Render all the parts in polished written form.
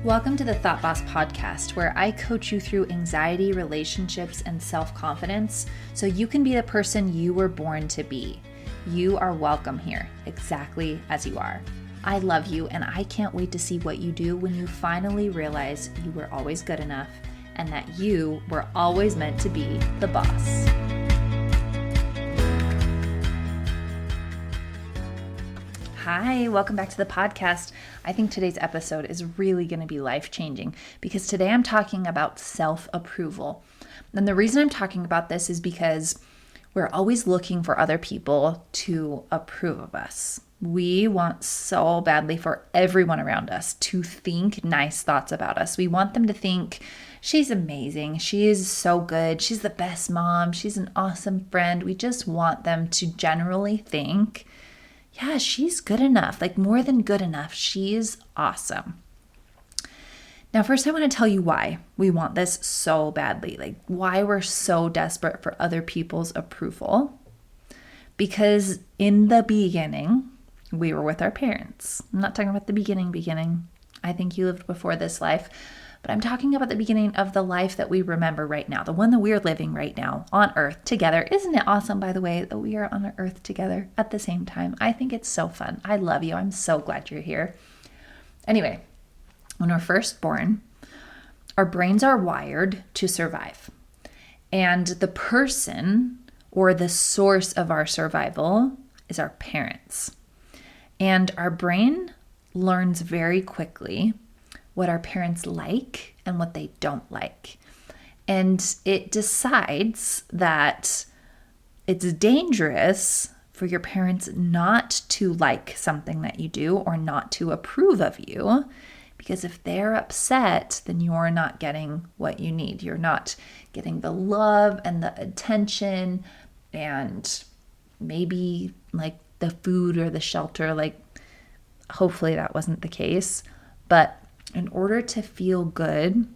Welcome to the Thought Boss podcast, where I coach you through anxiety, relationships, and self-confidence so you can be the person you were born to be. You are welcome here, exactly as you are. I love you, and I can't wait to see what you do when you finally realize you were always good enough and that you were always meant to be the boss. Hi, welcome back to the podcast. I think today's episode is really going to be life-changing because today I'm talking about self-approval. And the reason I'm talking about this is because we're always looking for other people to approve of us. We want so badly for everyone around us to think nice thoughts about us. We want them to think, she's amazing, she is so good, she's the best mom, she's an awesome friend. We just want them to generally think, yeah, she's good enough, like more than good enough. She's awesome. Now, first I want to tell you why we want this so badly, like why we're so desperate for other people's approval. Because in the beginning, we were with our parents. I'm not talking about the beginning. I think you lived before this life, but I'm talking about the beginning of the life that we remember right now, the one that we're living right now on earth together. Isn't it awesome, by the way, that we are on earth together at the same time? I think it's so fun. I love you. I'm so glad you're here. Anyway, when we're first born, our brains are wired to survive. And the person or the source of our survival is our parents. And our brain learns very quickly what our parents like and what they don't like. And it decides that it's dangerous for your parents not to like something that you do or not to approve of you, because if they're upset, then you're not getting what you need. You're not getting the love and the attention and maybe like the food or the shelter. Like, hopefully that wasn't the case. But in order to feel good,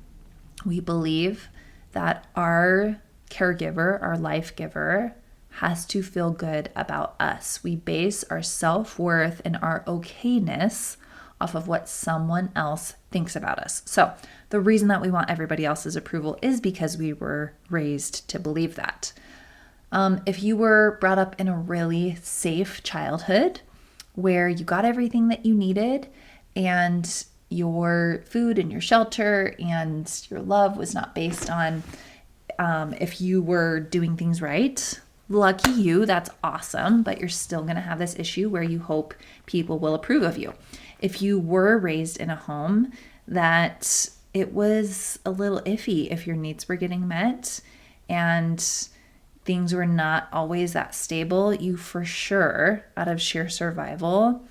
we believe that our caregiver, our life giver, has to feel good about us. We base our self-worth and our okayness off of what someone else thinks about us. So the reason that we want everybody else's approval is because we were raised to believe that. If you were brought up in a really safe childhood where you got everything that you needed and your food and your shelter and your love was not based on if you were doing things right, lucky you, that's awesome, but you're still going to have this issue where you hope people will approve of you. If you were raised in a home that it was a little iffy if your needs were getting met and things were not always that stable, you for sure, out of sheer survival,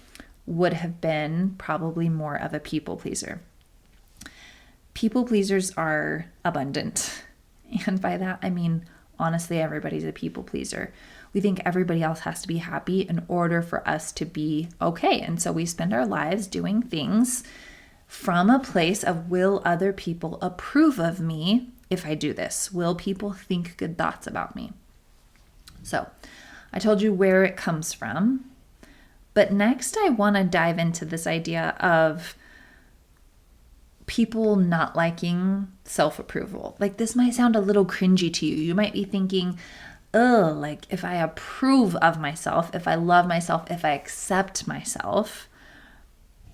would have been probably more of a people pleaser. People pleasers are abundant. And by that, I mean, honestly, everybody's a people pleaser. We think everybody else has to be happy in order for us to be okay. And so we spend our lives doing things from a place of, will other people approve of me if I do this? Will people think good thoughts about me? So I told you where it comes from. But next, I want to dive into this idea of people not liking self-approval. Like, this might sound a little cringy to you. You might be thinking, oh, like if I approve of myself, if I love myself, if I accept myself,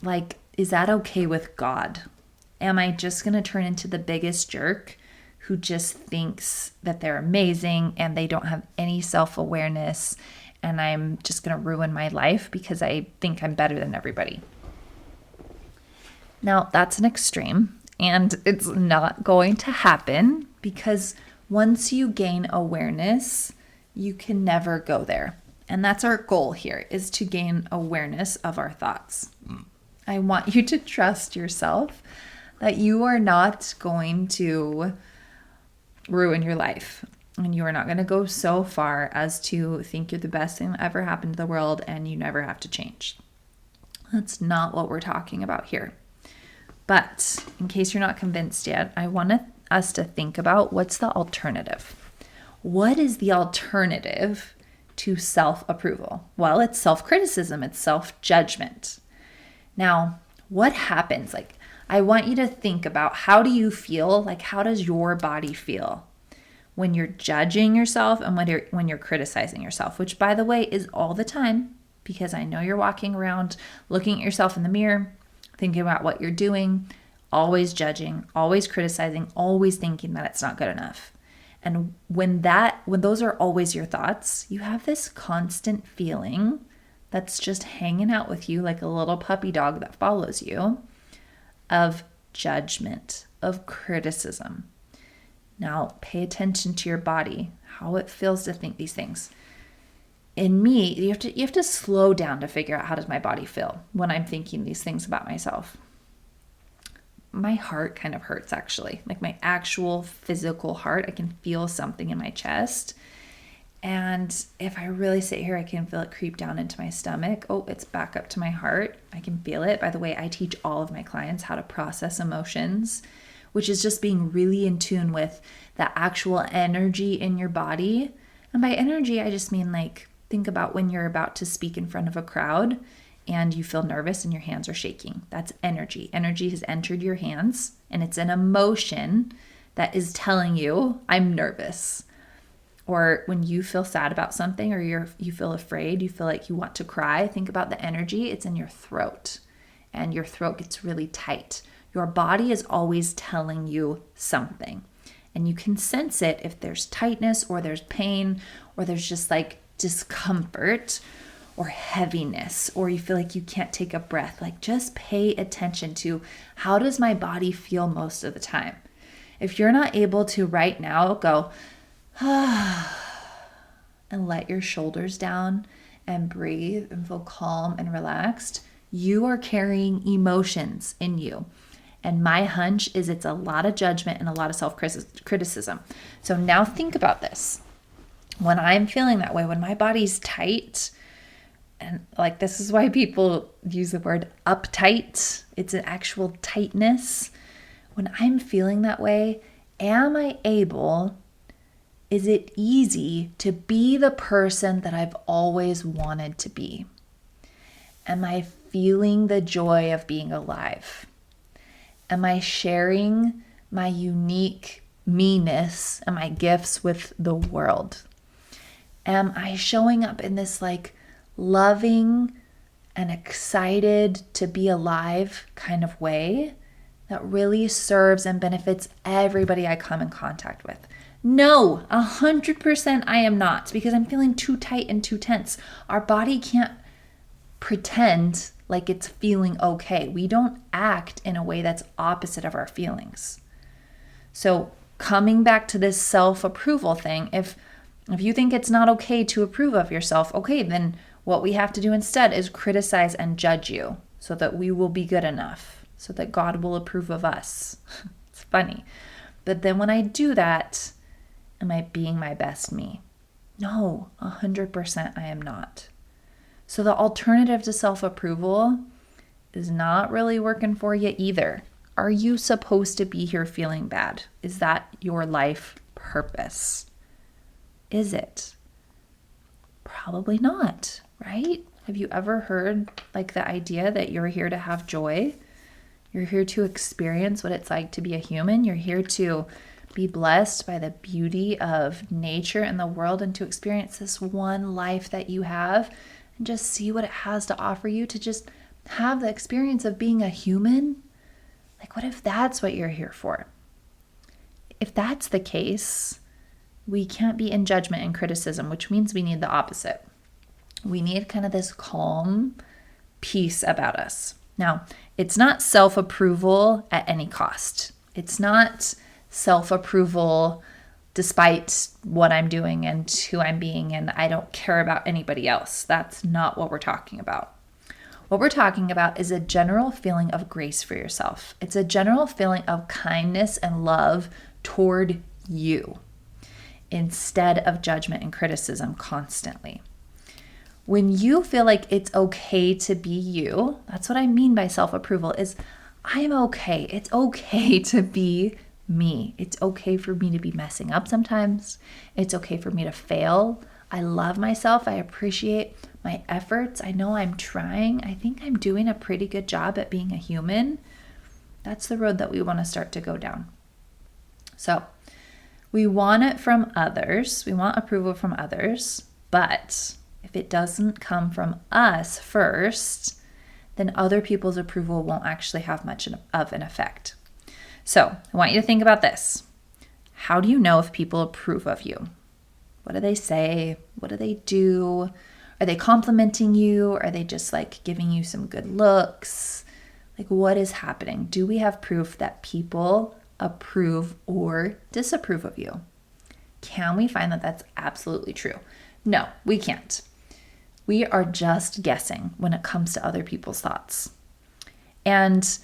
like, is that okay with God? Am I just going to turn into the biggest jerk who just thinks that they're amazing and they don't have any self-awareness, and I'm just going to ruin my life because I think I'm better than everybody? Now, that's an extreme, and it's not going to happen because once you gain awareness, you can never go there. And that's our goal here, is to gain awareness of our thoughts. I want you to trust yourself that you are not going to ruin your life. And you are not going to go so far as to think you're the best thing that ever happened to the world and you never have to change. That's not what we're talking about here. But in case you're not convinced yet, I want us to think about, what's the alternative? What is the alternative to self-approval? Well, it's self-criticism, it's self-judgment. Now, what happens? Like, I want you to think about, how do you feel? Like, how does your body feel when you're judging yourself and when you're criticizing yourself, which, by the way, is all the time, because I know you're walking around looking at yourself in the mirror, thinking about what you're doing, always judging, always criticizing, always thinking that it's not good enough. And when those are always your thoughts, you have this constant feeling that's just hanging out with you like a little puppy dog that follows you, of judgment, of criticism. Now, pay attention to your body, how it feels to think these things. In me, you have to slow down to figure out, how does my body feel when I'm thinking these things about myself? My heart kind of hurts, actually. Like my actual physical heart, I can feel something in my chest. And if I really sit here, I can feel it creep down into my stomach. Oh, it's back up to my heart. I can feel it. By the way, I teach all of my clients how to process emotions, which is just being really in tune with the actual energy in your body. And by energy, I just mean, like, think about when you're about to speak in front of a crowd and you feel nervous and your hands are shaking. That's energy. Energy has entered your hands, and it's an emotion that is telling you, I'm nervous. Or when you feel sad about something, or you feel afraid, you feel like you want to cry, think about the energy. It's in your throat, and your throat gets really tight. Your body is always telling you something, and you can sense it if there's tightness, or there's pain, or there's just like discomfort or heaviness, or you feel like you can't take a breath. Like, just pay attention to, how does my body feel most of the time? If you're not able to right now go, and let your shoulders down and breathe and feel calm and relaxed, you are carrying emotions in you. And my hunch is it's a lot of judgment and a lot of self-criticism. So now think about this. When I'm feeling that way, when my body's tight, and like, this is why people use the word uptight, it's an actual tightness. When I'm feeling that way, is it easy to be the person that I've always wanted to be? Am I feeling the joy of being alive? Am I sharing my unique me-ness and my gifts with the world? Am I showing up in this like loving and excited to be alive kind of way that really serves and benefits everybody I come in contact with? No, 100% I am not, because I'm feeling too tight and too tense. Our body can't pretend like it's feeling okay. We don't act in a way that's opposite of our feelings. So coming back to this self-approval thing, if you think it's not okay to approve of yourself, okay, then what we have to do instead is criticize and judge you so that we will be good enough, so that God will approve of us. It's funny. But then when I do that, am I being my best me? No, 100% I am not. So the alternative to self-approval is not really working for you either. Are you supposed to be here feeling bad? Is that your life purpose? Is it? Probably not, right? Have you ever heard like the idea that you're here to have joy? You're here to experience what it's like to be a human. You're here to be blessed by the beauty of nature and the world, and to experience this one life that you have and just see what it has to offer you, to just have the experience of being a human. Like, what if that's what you're here for? If that's the case, we can't be in judgment and criticism, which means we need the opposite. We need kind of this calm peace about us. Now, it's not self-approval at any cost. It's not self-approval despite what I'm doing and who I'm being, and I don't care about anybody else. That's not what we're talking about. What we're talking about is a general feeling of grace for yourself. It's a general feeling of kindness and love toward you, instead of judgment and criticism constantly. When you feel like it's okay to be you, that's what I mean by self-approval, is I'm okay. It's okay to be me. It's okay for me to be messing up sometimes. It's okay for me to fail. I love myself. I appreciate my efforts. I know I'm trying. I think I'm doing a pretty good job at being a human. That's the road that we want to start to go down. So we want it from others. We want approval from others. But if it doesn't come from us first, then other people's approval won't actually have much of an effect. So I want you to think about this. How do you know if people approve of you? What do they say? What do they do? Are they complimenting you? Are they just like giving you some good looks? Like, what is happening? Do we have proof that people approve or disapprove of you? Can we find that that's absolutely true? No, we can't. We are just guessing when it comes to other people's thoughts. And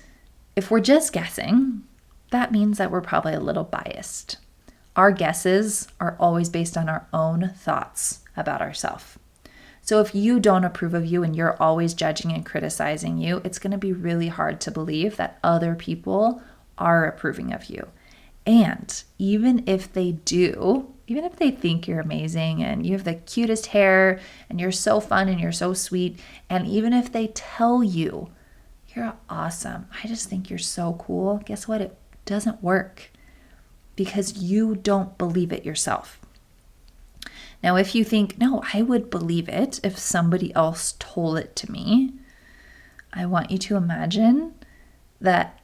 if we're just guessing, that means that we're probably a little biased. Our guesses are always based on our own thoughts about ourselves. So if you don't approve of you and you're always judging and criticizing you, it's going to be really hard to believe that other people are approving of you. And even if they do, even if they think you're amazing and you have the cutest hair and you're so fun and you're so sweet, and even if they tell you you're awesome, I just think you're so cool, guess what? It doesn't work because you don't believe it yourself. Now, if you think, no, I would believe it if somebody else told it to me, I want you to imagine that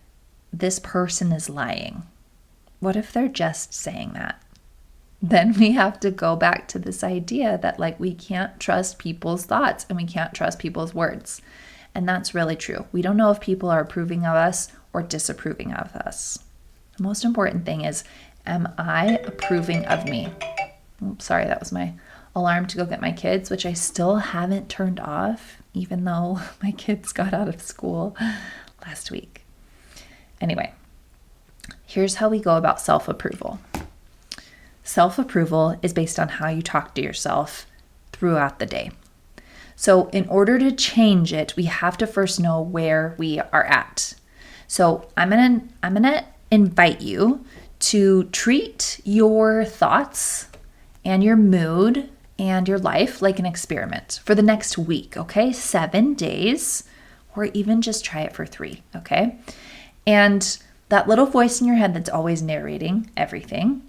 this person is lying. What if they're just saying that? Then we have to go back to this idea that like we can't trust people's thoughts and we can't trust people's words. And that's really true. We don't know if people are approving of us or disapproving of us. The most important thing is, am I approving of me? Oops, sorry, that was my alarm to go get my kids, which I still haven't turned off, even though my kids got out of school last week. Anyway, here's how we go about self-approval. Self-approval is based on how you talk to yourself throughout the day. So in order to change it, we have to first know where we are at. So I'm gonna invite you to treat your thoughts and your mood and your life like an experiment for the next week, okay? 7 days, or even just try it for 3, okay? And that little voice in your head that's always narrating everything,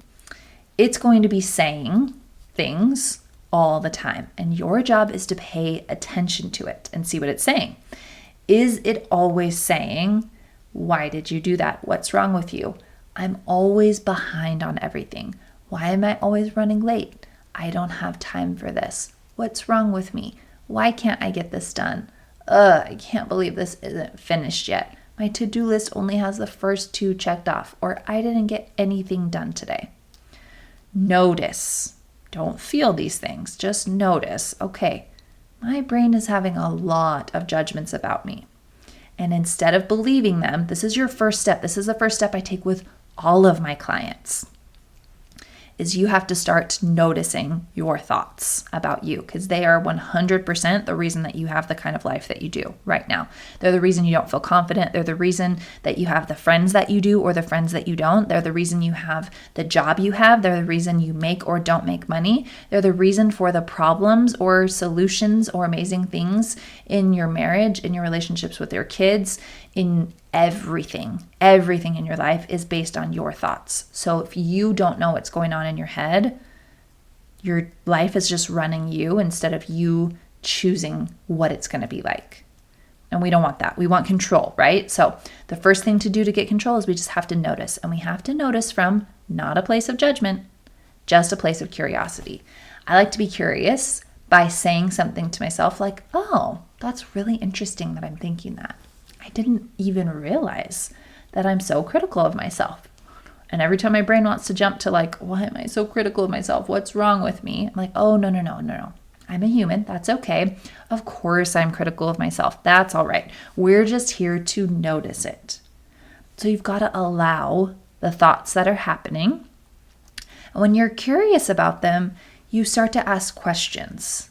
it's going to be saying things all the time. And your job is to pay attention to it and see what it's saying. Is it always saying, why did you do that? What's wrong with you? I'm always behind on everything. Why am I always running late? I don't have time for this. What's wrong with me? Why can't I get this done? I can't believe this isn't finished yet. My to-do list only has the first 2 checked off, or I didn't get anything done today. Notice. Don't feel these things. Just notice, okay, my brain is having a lot of judgments about me. And instead of believing them, this is your first step. This is the first step I take with all of my clients, is you have to start noticing your thoughts about you, because they are 100% the reason that you have the kind of life that you do right now. They're the reason you don't feel confident. They're the reason that you have the friends that you do or the friends that you don't. They're the reason you have the job you have. They're the reason you make or don't make money. They're the reason for the problems or solutions or amazing things in your marriage, in your relationships with your kids, in everything in your life is based on your thoughts. So if you don't know what's going on in your head, your life is just running you instead of you choosing what it's going to be like. And we don't want that. We want control, right? So the first thing to do to get control is we just have to notice. And we have to notice from not a place of judgment, just a place of curiosity. I like to be curious by saying something to myself like, oh, that's really interesting that I'm thinking that. I didn't even realize that I'm so critical of myself. And every time my brain wants to jump to like, why am I so critical of myself? What's wrong with me? I'm like, oh, no. I'm a human. That's okay. Of course I'm critical of myself. That's all right. We're just here to notice it. So you've got to allow the thoughts that are happening. And when you're curious about them, you start to ask questions.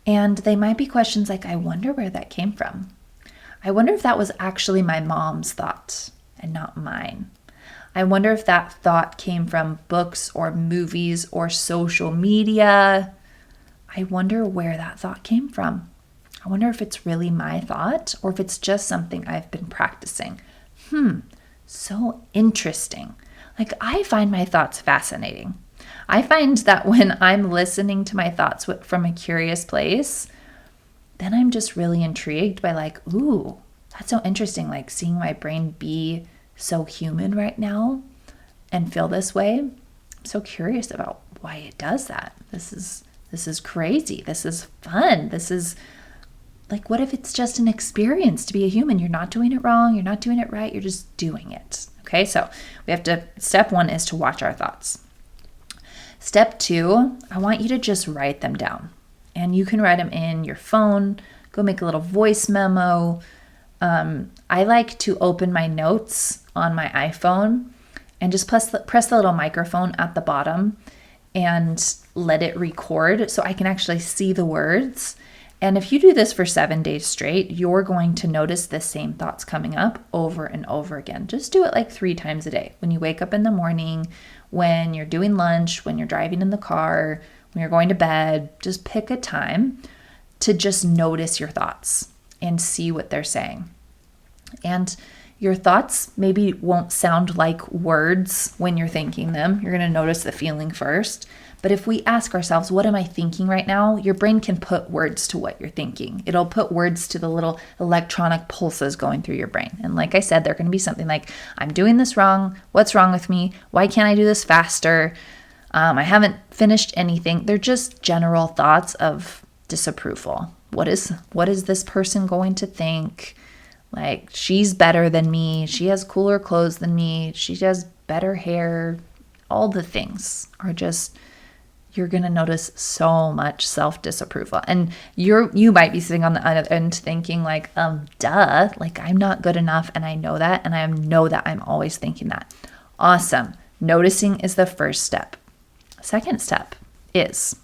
And they might be questions like, I wonder where that came from. I wonder if that was actually my mom's thought and not mine. I wonder if that thought came from books or movies or social media. I wonder where that thought came from. I wonder if it's really my thought or if it's just something I've been practicing. so interesting. Like, I find my thoughts fascinating. I find that when I'm listening to my thoughts from a curious place, then I'm just really intrigued by like, ooh, that's so interesting. Like seeing my brain be so human right now and feel this way. I'm so curious about why it does that. This is crazy. This is fun. This is like, what if it's just an experience to be a human? You're not doing it wrong. You're not doing it right. You're just doing it. Okay. So step 1 is to watch our thoughts. Step 2, I want you to just write them down. And you can write them in your phone, go make a little voice memo. I like to open my notes on my iPhone and just press the little microphone at the bottom and let it record so I can actually see the words. And if you do this for 7 days straight, you're going to notice the same thoughts coming up over and over again. Just do it like 3 times a day. When you wake up in the morning, when you're doing lunch, when you're driving in the car, when you're going to bed, just pick a time to just notice your thoughts and see what they're saying. And your thoughts maybe won't sound like words when you're thinking them. You're going to notice the feeling first. But if we ask ourselves, what am I thinking right now? Your brain can put words to what you're thinking. It'll put words to the little electronic pulses going through your brain. And like I said, they're going to be something like, I'm doing this wrong. What's wrong with me? Why can't I do this faster? I haven't finished anything. They're just general thoughts of disapproval. What is this person going to think? Like, she's better than me. She has cooler clothes than me. She has better hair. All the things are just, you're going to notice so much self-disapproval. And you might be sitting on the other end thinking like, duh, like I'm not good enough. And I know that. And I know that I'm always thinking that. Awesome. Noticing is the first step. Second step is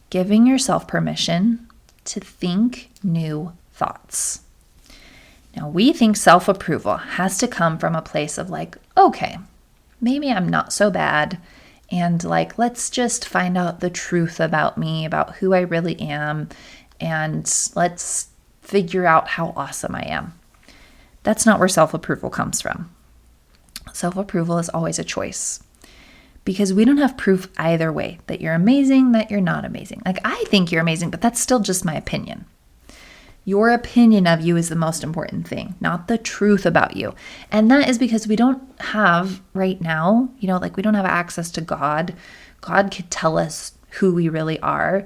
giving yourself permission to think new thoughts. Now, we think self-approval has to come from a place of like, okay, maybe I'm not so bad. And like, let's just find out the truth about me, about who I really am. And let's figure out how awesome I am. That's not where self-approval comes from. Self-approval is always a choice. Because we don't have proof either way that you're amazing, that you're not amazing. Like, I think you're amazing, but that's still just my opinion. Your opinion of you is the most important thing, not the truth about you. And that is because we don't have right now, like we don't have access to God. God could tell us who we really are,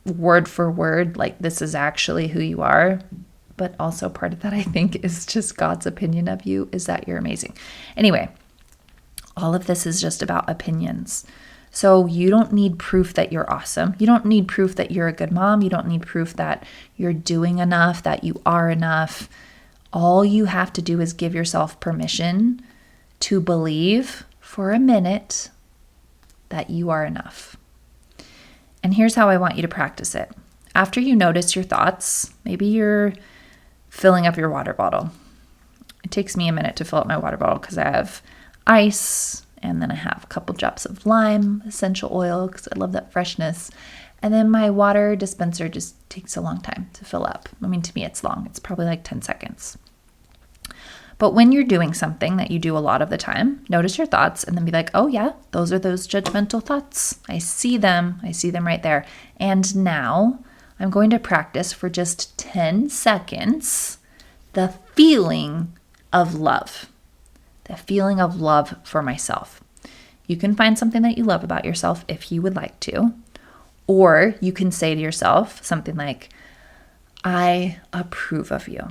word for word, like this is actually who you are. But also part of that, I think, is just God's opinion of you is that you're amazing. Anyway, all of this is just about opinions. So you don't need proof that you're awesome. You don't need proof that you're a good mom. You don't need proof that you're doing enough, that you are enough. All you have to do is give yourself permission to believe for a minute that you are enough. And here's how I want you to practice it. After you notice your thoughts, maybe you're filling up your water bottle. It takes me a minute to fill up my water bottle because I have ice, and then I have a couple drops of lime essential oil because I love that freshness. And then my water dispenser just takes a long time to fill up. I mean, to me, it's long. It's probably like 10 seconds. But when you're doing something that you do a lot of the time, notice your thoughts and then be like, oh yeah, those are those judgmental thoughts. I see them. I see them right there. And now I'm going to practice for just 10 seconds the feeling of love. The feeling of love for myself. You can find something that you love about yourself if you would like to, or you can say to yourself something like, I approve of you.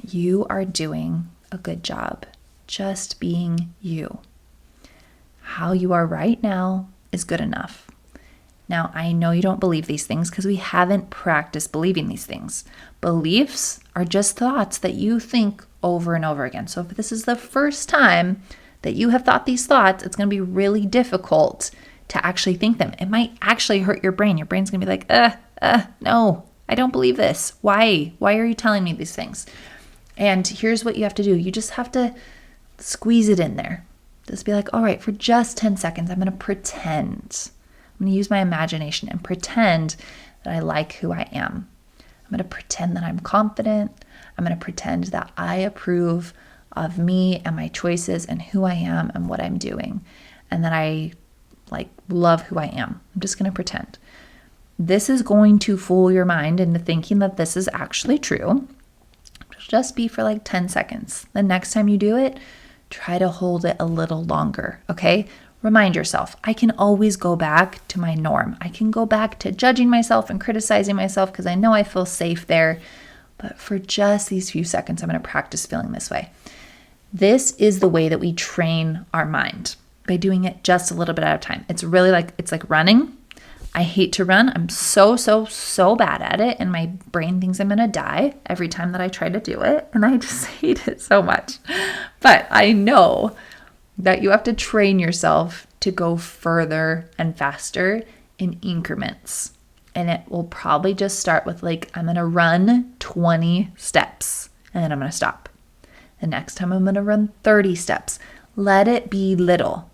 You are doing a good job just being you. How you are right now is good enough. Now, I know you don't believe these things because we haven't practiced believing these things. Beliefs are just thoughts that you think over and over again. So if this is the first time that you have thought these thoughts, it's going to be really difficult to actually think them. It might actually hurt your brain. Your brain's going to be like, no, I don't believe this. Why? Why are you telling me these things? And here's what you have to do. You just have to squeeze it in there. Just be like, all right, for just 10 seconds, I'm going to pretend. I'm going to use my imagination and pretend that I like who I am. I'm going to pretend that I'm confident. I'm going to pretend that I approve of me and my choices and who I am and what I'm doing. And that I love who I am. I'm just going to pretend. This is going to fool your mind into thinking that this is actually true. Just be for 10 seconds. The next time you do it, try to hold it a little longer, okay? Remind yourself, I can always go back to my norm. I can go back to judging myself and criticizing myself because I know I feel safe there. But for just these few seconds, I'm going to practice feeling this way. This is the way that we train our mind, by doing it just a little bit at a time. It's really it's like running. I hate to run. I'm so bad at it. And my brain thinks I'm going to die every time that I try to do it. And I just hate it so much. But I know that you have to train yourself to go further and faster in increments. And it will probably just start with I'm going to run 20 steps and then I'm going to stop. The next time I'm going to run 30 steps. Let it be little.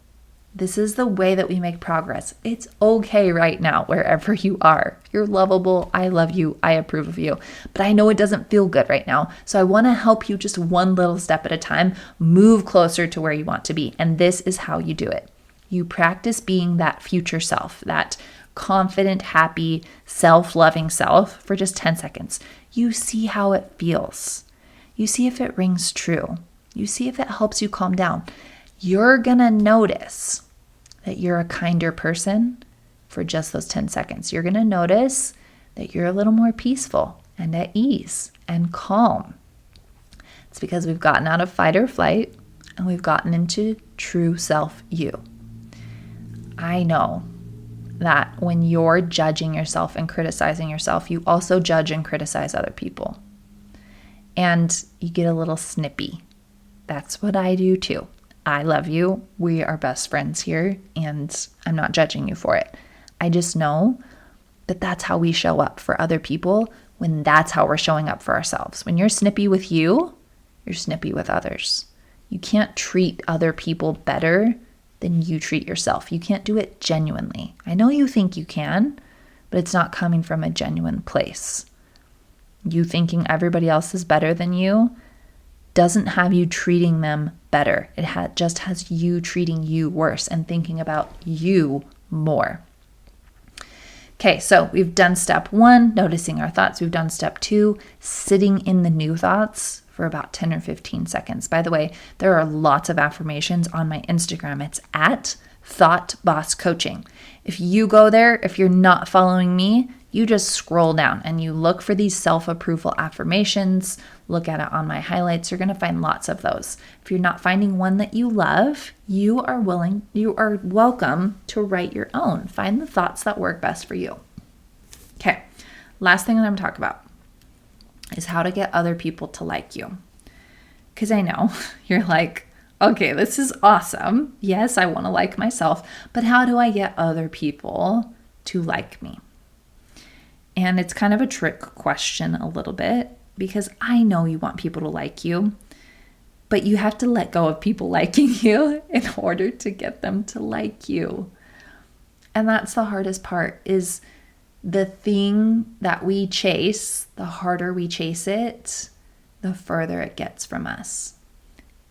This is the way that we make progress. It's okay right now, wherever you are. You're lovable. I love you. I approve of you. But I know it doesn't feel good right now. So I want to help you just one little step at a time, move closer to where you want to be. And this is how you do it. You practice being that future self, that confident, happy, self-loving self for just 10 seconds. You see how it feels. You see if it rings true. You see if it helps you calm down. You're going to notice that you're a kinder person for just those 10 seconds. You're going to notice that you're a little more peaceful and at ease and calm. It's because we've gotten out of fight or flight and we've gotten into true self you. I know that when you're judging yourself and criticizing yourself, you also judge and criticize other people. And you get a little snippy. That's what I do too. I love you. We are best friends here, and I'm not judging you for it. I just know that that's how we show up for other people when that's how we're showing up for ourselves. When you're snippy with you, you're snippy with others. You can't treat other people better than you treat yourself. You can't do it genuinely. I know you think you can, but it's not coming from a genuine place. You thinking everybody else is better than you doesn't have you treating them better. It just has you treating you worse and thinking about you more. Okay, so we've done step 1, noticing our thoughts. We've done step 2, sitting in the new thoughts for about 10 or 15 seconds. By the way, there are lots of affirmations on my Instagram. It's at Thought Boss Coaching. If you go there, if you're not following me, you just scroll down and you look for these self-approval affirmations, look at it on my highlights. You're going to find lots of those. If you're not finding one that you love, you are welcome to write your own. Find the thoughts that work best for you. Okay, last thing that I'm going to talk about is how to get other people to like you. Because I know you're like, okay, this is awesome. Yes, I want to like myself, but how do I get other people to like me? And it's kind of a trick question a little bit, because I know you want people to like you, but you have to let go of people liking you in order to get them to like you. And that's the hardest part, is the thing that we chase, the harder we chase it, the further it gets from us.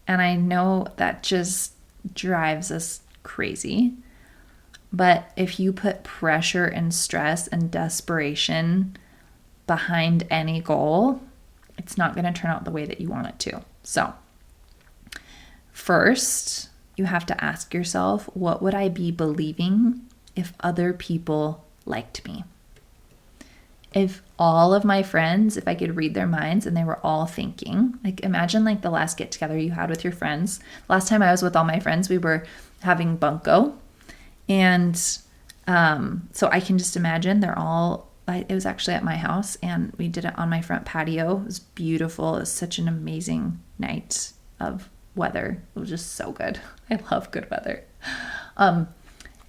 And I know that just drives us crazy. But if you put pressure and stress and desperation behind any goal, it's not going to turn out the way that you want it to. So, first, you have to ask yourself, what would I be believing if other people liked me? If all of my friends, if I could read their minds and they were all thinking, imagine the last get together you had with your friends. Last time I was with all my friends, we were having bunko. And so I can just imagine it was actually at my house and we did it on my front patio. It was beautiful. It was such an amazing night of weather. It was just so good. I love good weather. And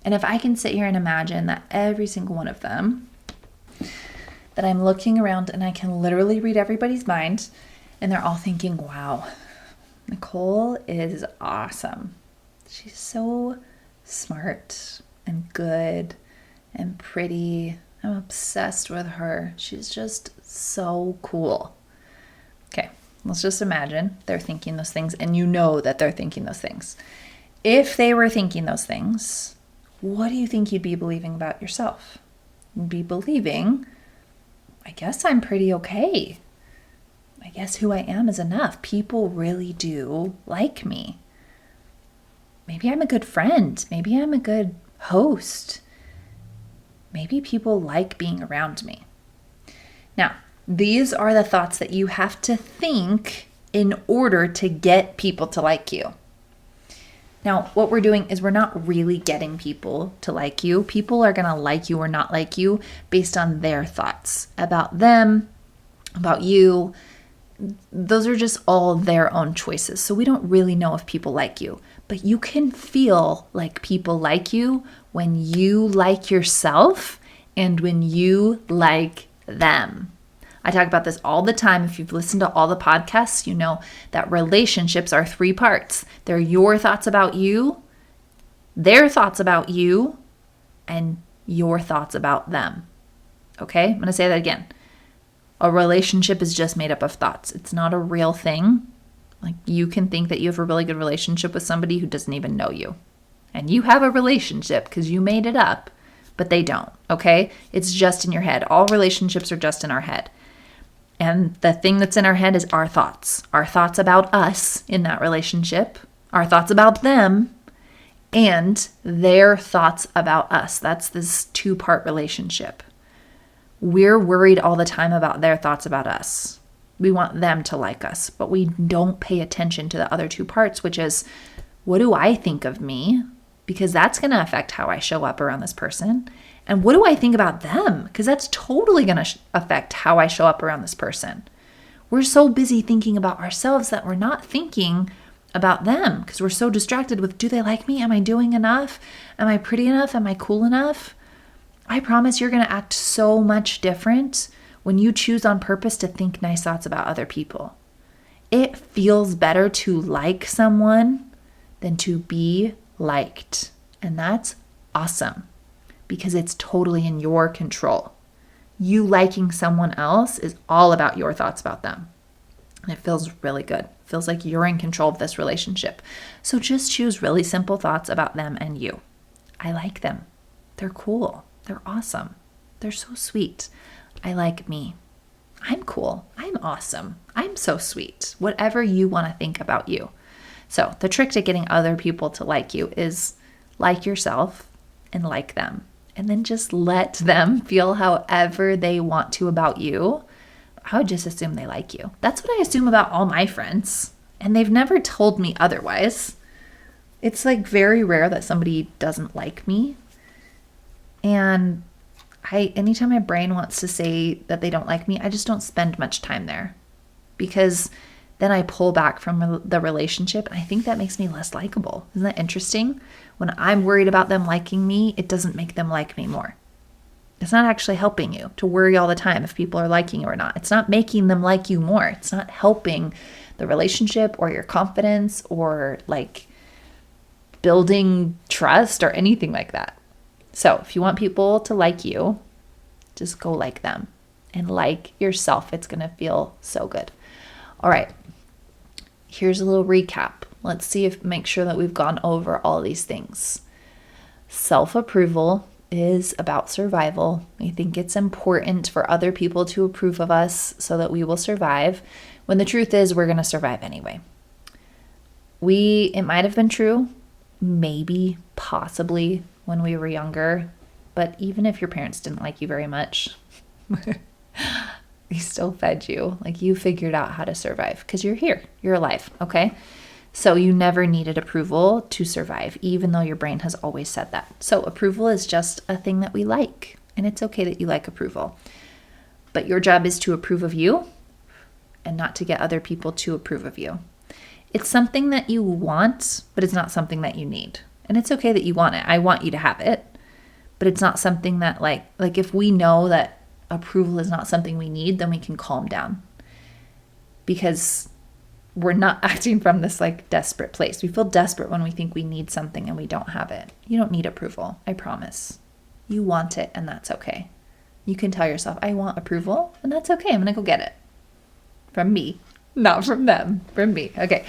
if I can sit here and imagine that every single one of them, that I'm looking around and I can literally read everybody's mind and they're all thinking, wow, Nicole is awesome. She's so smart and good and pretty I'm obsessed with her. She's just so cool. Okay, let's just imagine they're thinking those things, and you know that they're thinking those things. If they were thinking those things, what do you think you'd be believing about yourself? You'd be believing, I guess I'm pretty okay. I guess who I am is enough. People really do like me. Maybe I'm a good friend. Maybe I'm a good host. Maybe people like being around me. Now, these are the thoughts that you have to think in order to get people to like you. Now, what we're doing is we're not really getting people to like you. People are going to like you or not like you based on their thoughts about them, about you. Those are just all their own choices. So we don't really know if people like you. But you can feel like people like you when you like yourself and when you like them. I talk about this all the time. If you've listened to all the podcasts, you know that relationships are 3 parts. They're your thoughts about you, their thoughts about you, and your thoughts about them. Okay? I'm going to say that again. A relationship is just made up of thoughts. It's not a real thing. Like, you can think that you have a really good relationship with somebody who doesn't even know you. And you have a relationship because you made it up, but they don't. Okay? It's just in your head. All relationships are just in our head. And the thing that's in our head is our thoughts about us in that relationship, our thoughts about them, and their thoughts about us. That's this 2-part relationship. We're worried all the time about their thoughts about us. We want them to like us, but we don't pay attention to the other 2 parts, which is, what do I think of me? Because that's going to affect how I show up around this person. And what do I think about them? Because that's totally going to affect how I show up around this person. We're so busy thinking about ourselves that we're not thinking about them because we're so distracted with, do they like me? Am I doing enough? Am I pretty enough? Am I cool enough? I promise you're going to act so much different when you choose on purpose to think nice thoughts about other people. It feels better to like someone than to be liked. And that's awesome because it's totally in your control. You liking someone else is all about your thoughts about them. And it feels really good. It feels like you're in control of this relationship. So just choose really simple thoughts about them and you. I like them. They're cool. They're awesome. They're so sweet. I like me. I'm cool. I'm awesome. I'm so sweet. Whatever you want to think about you. So the trick to getting other people to like you is like yourself and like them. And then just let them feel however they want to about you. I would just assume they like you. That's what I assume about all my friends. And they've never told me otherwise. It's like very rare that somebody doesn't like me. And anytime my brain wants to say that they don't like me, I just don't spend much time there. Because then I pull back from the relationship. And I think that makes me less likable. Isn't that interesting? When I'm worried about them liking me, it doesn't make them like me more. It's not actually helping you to worry all the time if people are liking you or not. It's not making them like you more. It's not helping the relationship or your confidence or like building trust or anything like that. So if you want people to like you, just go like them and like yourself. It's going to feel so good. All right. Here's a little recap. Let's make sure that we've gone over all these things. Self-approval is about survival. We think it's important for other people to approve of us so that we will survive, when the truth is we're going to survive anyway. It might have been true, maybe, possibly, when we were younger, but even if your parents didn't like you very much, they still fed you. Like, you figured out how to survive because you're here, you're alive, okay? So you never needed approval to survive, even though your brain has always said that. So approval is just a thing that we like, and it's okay that you like approval. But your job is to approve of you and not to get other people to approve of you. It's something that you want, but it's not something that you need. And it's okay that you want it. I want you to have it, but it's not something that like if we know that approval is not something we need, then we can calm down because we're not acting from this like desperate place. We feel desperate when we think we need something and we don't have it. You don't need approval. I promise. You want it and that's okay. You can tell yourself, I want approval, and that's okay. I'm going to go get it. From me, not from them, from me. Okay.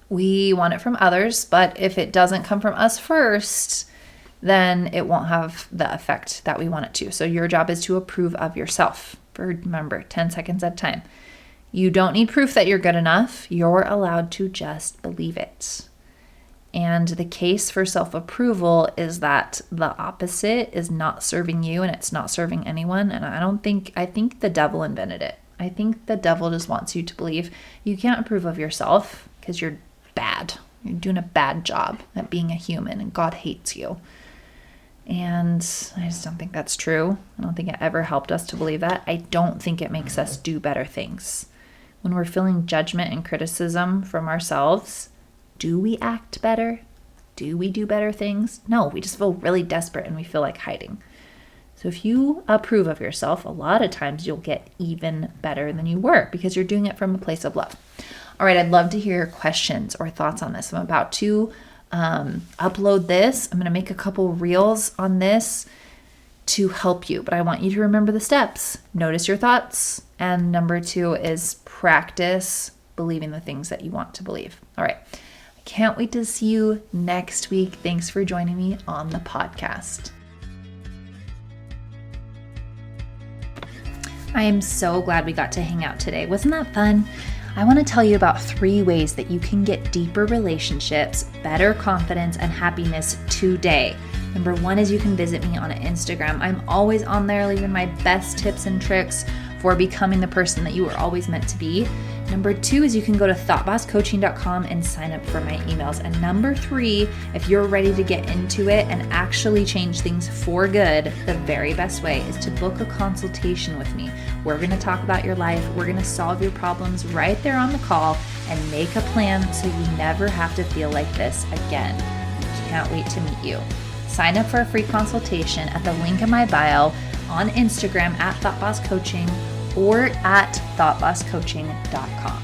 We want it from others, but if it doesn't come from us first, then it won't have the effect that we want it to. So your job is to approve of yourself. Remember, 10 seconds at a time. You don't need proof that you're good enough. You're allowed to just believe it. And the case for self-approval is that the opposite is not serving you and it's not serving anyone. And I think the devil invented it. I think the devil just wants you to believe you can't approve of yourself because you're bad. You're doing a bad job at being a human and God hates you. And I just don't think that's true. I don't think it ever helped us to believe that. I don't think it makes us do better things. When we're feeling judgment and criticism from ourselves, do we act better? Do we do better things? No, we just feel really desperate and we feel like hiding. So if you approve of yourself, a lot of times you'll get even better than you were because you're doing it from a place of love. All right, I'd love to hear your questions or thoughts on this. I'm about to upload this. I'm going to make a couple reels on this to help you, but I want you to remember the steps. Notice your thoughts. And number 2 is practice believing the things that you want to believe. All right. I can't wait to see you next week. Thanks for joining me on the podcast. I am so glad we got to hang out today. Wasn't that fun? I want to tell you about 3 ways that you can get deeper relationships, better confidence, and happiness today. Number 1 is you can visit me on Instagram. I'm always on there leaving my best tips and tricks for becoming the person that you were always meant to be. Number 2 is you can go to thoughtbosscoaching.com and sign up for my emails. And number 3, if you're ready to get into it and actually change things for good, the very best way is to book a consultation with me. We're going to talk about your life. We're going to solve your problems right there on the call and make a plan so you never have to feel like this again. Can't wait to meet you. Sign up for a free consultation at the link in my bio on Instagram at thoughtbosscoaching or at thoughtbosscoaching.com.